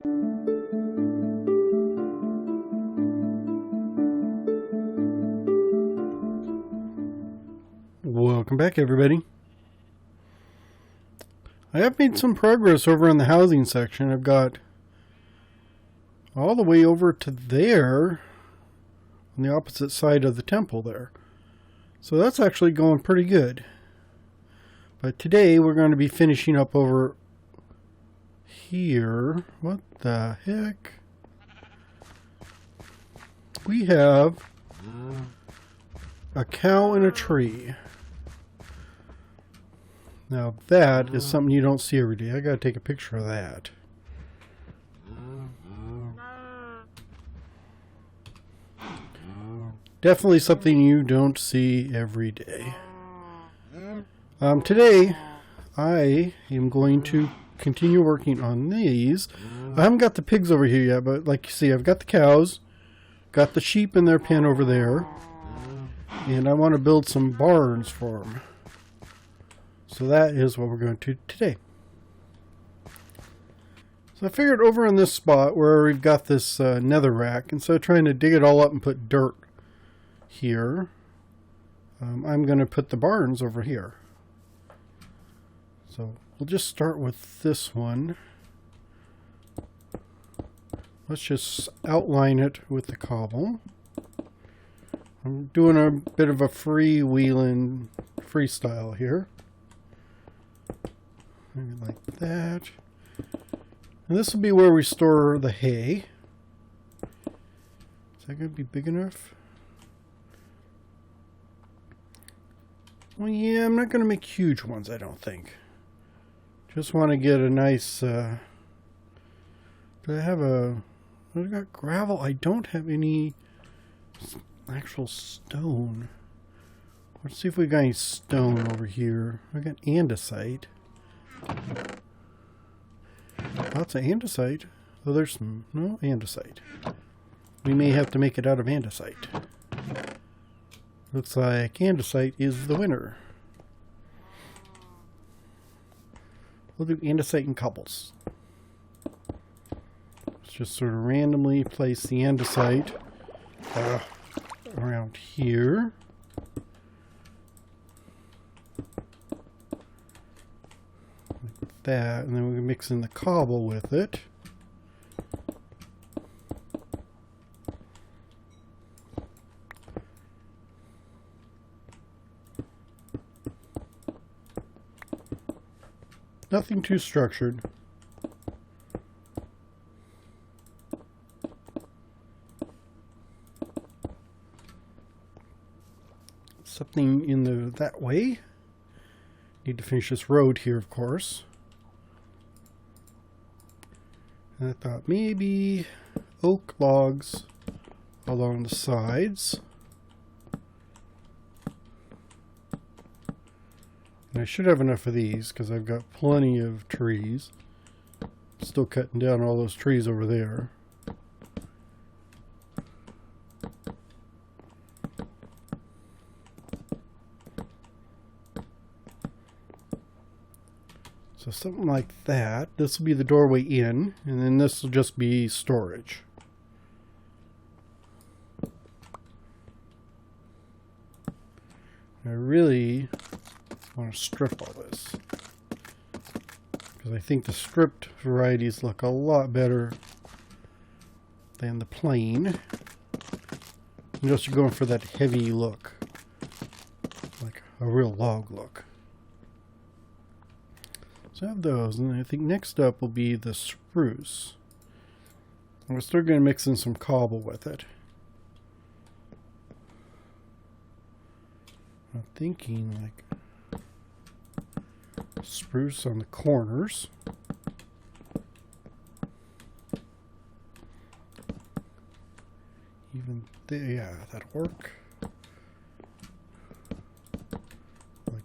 Welcome back, everybody. I have made some progress over in the housing section. I've got all the way over to there on the opposite side of the temple there. So that's actually going pretty good. But today we're going to be finishing up over here. What the heck? We have a cow in a tree. Now that is something you don't see every day. I gotta take a picture of that. Definitely something you don't see every day. Today I am going to continue working on these. I haven't got the pigs over here yet, but like you see, I've got the cows, got the sheep in their pen over there, and I want to build some barns for them. So that is what we're going to do today. So I figured over in this spot where we've got this nether rack, instead of trying to dig it all up and put dirt here, I'm going to put the barns over here. So we'll just start with this one. Let's just outline it with the cobble. I'm doing a bit of a freewheeling freestyle here. Maybe like that. And this will be where we store the hay. Is that going to be big enough? Well, yeah, I'm not going to make huge ones, I don't think. Just want to get a nice... do I have a... I've got gravel. I don't have any actual stone. Let's see if we got any stone over here. I got andesite. Lots of andesite. Oh, there's some... No, andesite. We may have to make it out of andesite. Looks like andesite is the winner. We'll do andesite and cobbles. Let's just sort of randomly place the andesite around here. Like that, and then we can mix in the cobble with it. Nothing too structured. Something in that way. Need to finish this road here, of course. And I thought maybe oak logs along the sides. I should have enough of these because I've got plenty of trees. Still cutting down all those trees over there. So something like that. This will be the doorway in, and then this will just be storage. I really want to strip all this because I think the stripped varieties look a lot better than the plain, unless you're going for that heavy look, like a real log look. So I have those, and I think next up will be the spruce. And we're still going to mix in some cobble with it. I'm thinking like spruce on the corners. Even there, yeah, that'll work. Like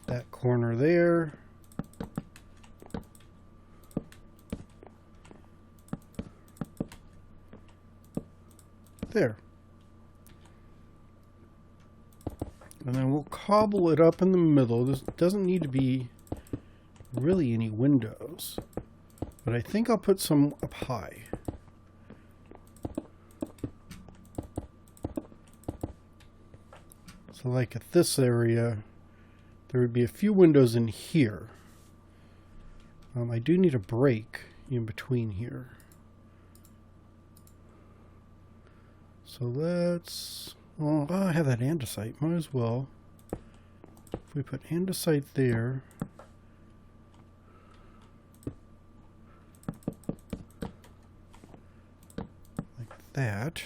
that corner there. There. And then we'll cobble it up in the middle. This doesn't need to be really any windows. But I think I'll put some up high. So like at this area, there would be a few windows in here. I do need a break in between here. So let's, well, I have that andesite, might as well. If we put andesite there, like that.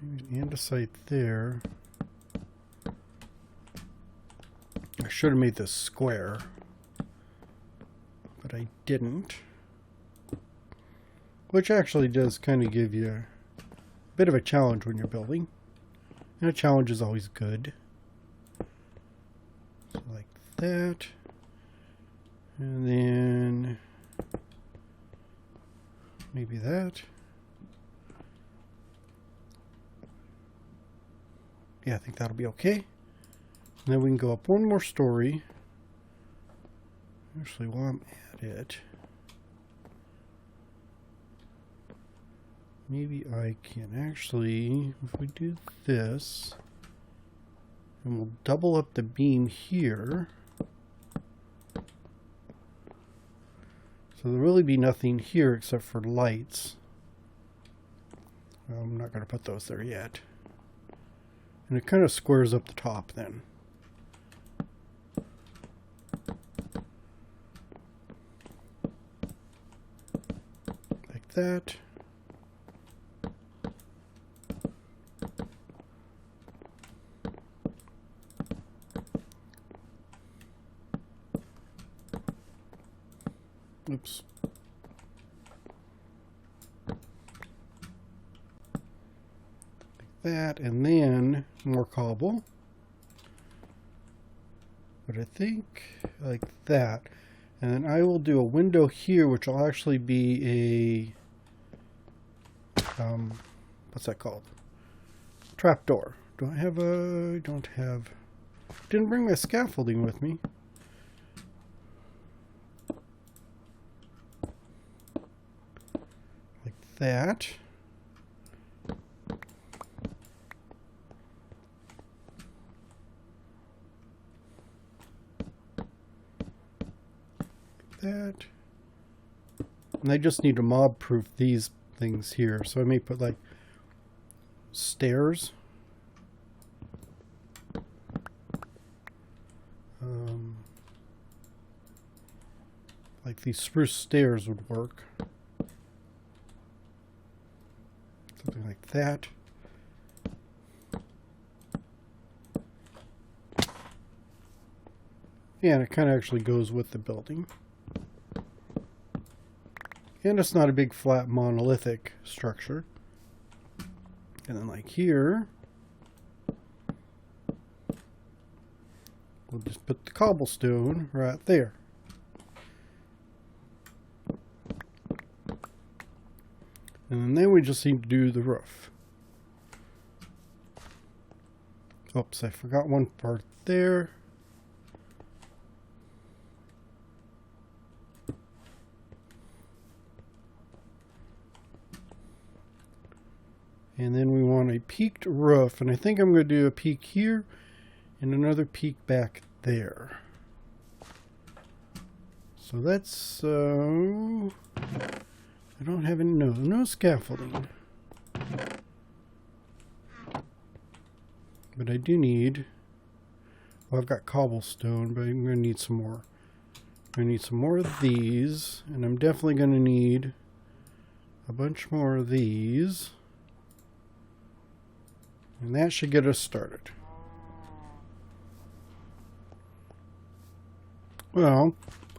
Maybe andesite there. I should have made this square, but I didn't. Which actually does kind of give you a bit of a challenge when you're building. And a challenge is always good. So like that. And then maybe that. Yeah, I think that'll be okay. And then we can go up one more story. Actually, while I'm at it, maybe I can actually, if we do this, and we'll double up the beam here. So there'll really be nothing here except for lights. I'm not going to put those there yet. And it kind of squares up the top then. Like that. Oops. Like that, and then more cobble. But I think like that. And then I will do a window here, which will actually be a, what's that called? Trapdoor. Do I have a, I don't have, didn't bring my scaffolding with me. Like that. That. And I just need to mob proof these things here, so I may put like stairs, like these spruce stairs would work, something like that. Yeah, and it kind of actually goes with the building. And it's not a big flat monolithic structure. And then like here, we'll just put the cobblestone right there. And then we just need to do the roof. Oops, I forgot one part there. And then we want a peaked roof, and I think I'm going to do a peak here and another peak back there. So that's, I don't have any, no scaffolding. But I do need, well, I've got cobblestone, but I'm going to need some more. I'm going to need some more of these, and I'm definitely going to need a bunch more of these. And that should get us started. Well,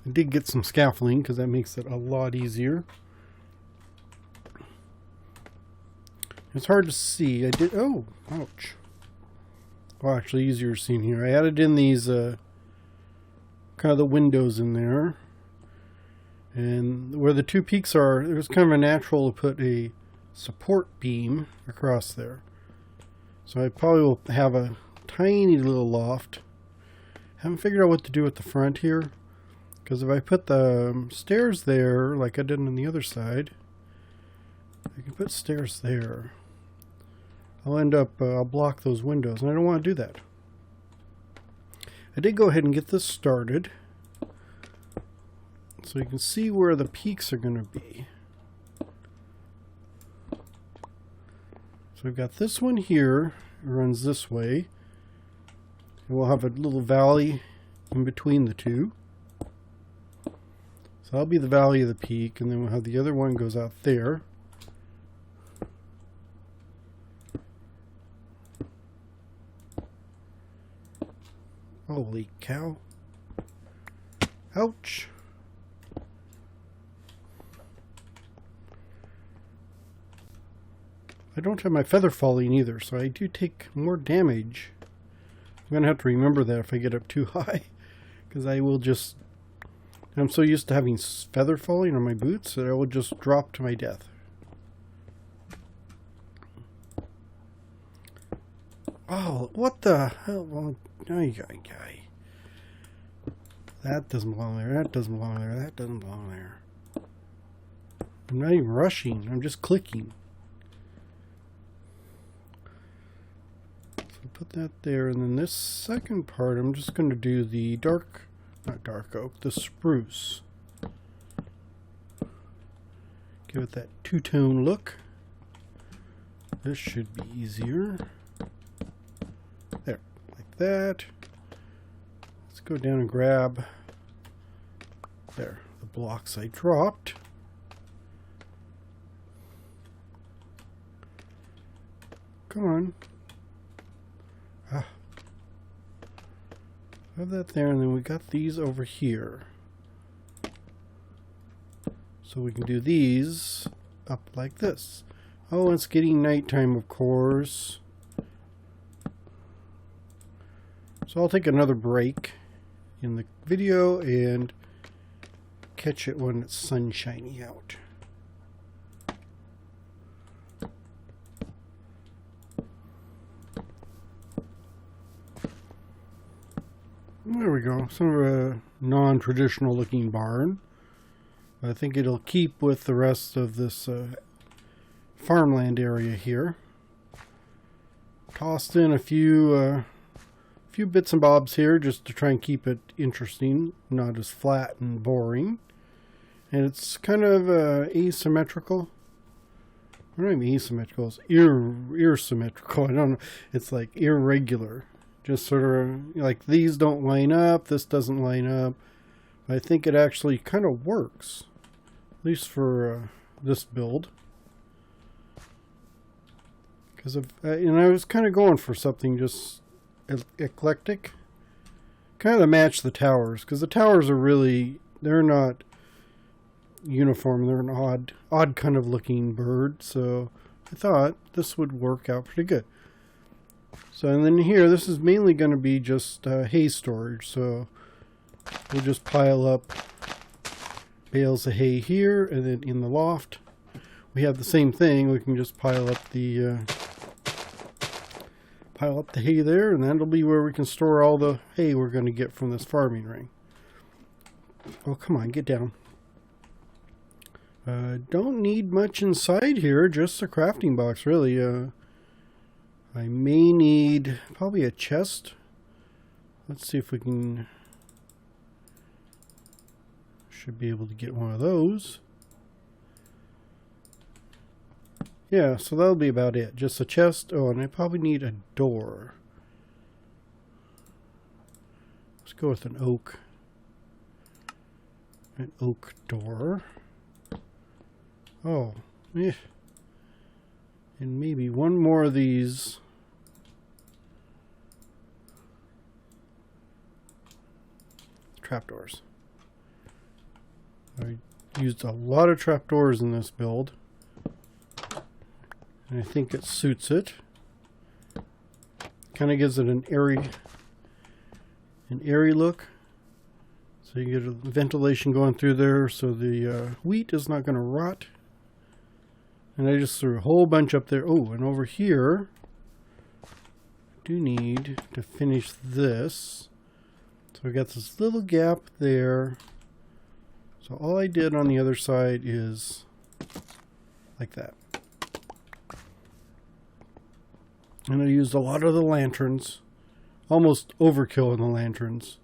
I did get some scaffolding because that makes it a lot easier. It's hard to see. I did, oh, ouch. Well, actually easier seeing here. I added in these kind of the windows in there. And where the two peaks are, it was kind of a natural to put a support beam across there. So I probably will have a tiny little loft Haven't figured out what to do with the front here. Because if I put the stairs there, like I did on the other side, I can put stairs there. I'll end up, I'll block those windows, and I don't want to do that. I did go ahead and get this started. So you can see where the peaks are going to be. So we've got this one here, it runs this way. And we'll have a little valley in between the two. So that'll be the valley of the peak, and then we'll have the other one goes out there. Holy cow. Ouch. I don't have my feather falling either, so I do take more damage. I'm going to have to remember that if I get up too high. Because I will just... I'm so used to having feather falling on my boots that I will just drop to my death. Oh, what the hell? Well, that doesn't belong there. That doesn't belong there. That doesn't belong there. I'm not even rushing. I'm just clicking. So put that there, and then this second part, I'm just going to do the not dark oak, the spruce. Give it that two-tone look. This should be easier. There, like that. Let's go down and grab, there, the blocks I dropped. Come on. Ah. Have that there, and then we got these over here. So we can do these up like this. Oh, it's getting nighttime, of course. So I'll take another break in the video and catch it when it's sunshiny out. There we go. Sort of a non-traditional looking barn. I think it'll keep with the rest of this farmland area here. Tossed in a few bits and bobs here just to try and keep it interesting, not as flat and boring. And it's kind of asymmetrical. What do I mean asymmetrical? It's irresymmetrical. I don't know. It's like irregular. Just sort of like these don't line up, this doesn't line up. I think it actually kind of works, at least for this build. Because and I was kind of going for something just eclectic, kind of to match the towers, because the towers are really, they're not uniform. They're an odd kind of looking bird. So I thought this would work out pretty good. So, and then here, this is mainly going to be just hay storage. So we'll just pile up bales of hay here, and then in the loft we have the same thing. We can just pile up the hay there, and that'll be where we can store all the hay we're going to get from this farming ring. Oh, come on, get down. Don't need much inside here, just a crafting box, really. I may need probably a chest. Let's see if we can... Should be able to get one of those. Yeah, so that'll be about it. Just a chest. Oh, and I probably need a door. Let's go with an oak. An oak door. Oh, yeah. And maybe one more of these. Trapdoors. I used a lot of trapdoors in this build. And I think it suits it. Kind of gives it an airy look. So you get a ventilation going through there, so the wheat is not going to rot. And I just threw a whole bunch up there. Oh, and over here, I do need to finish this. So we got this little gap there. So all I did on the other side is like that. And I used a lot of the lanterns. Almost overkill in the lanterns.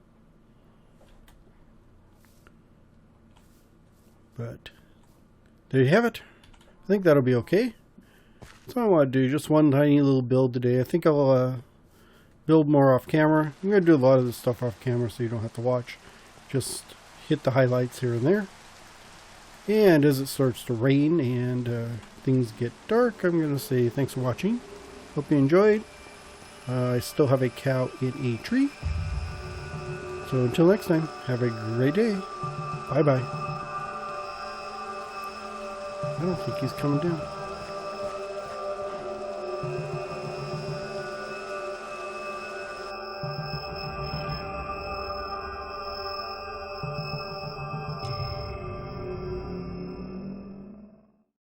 But there you have it. I think that'll be okay. That's all I want to do. Just one tiny little build today. I think I'll build more off camera. I'm going to do a lot of this stuff off camera so you don't have to watch. Just hit the highlights here and there. And as it starts to rain and things get dark, I'm going to say thanks for watching. Hope you enjoyed. I still have a cow in a tree. So until next time, have a great day. Bye-bye. I don't think he's coming down.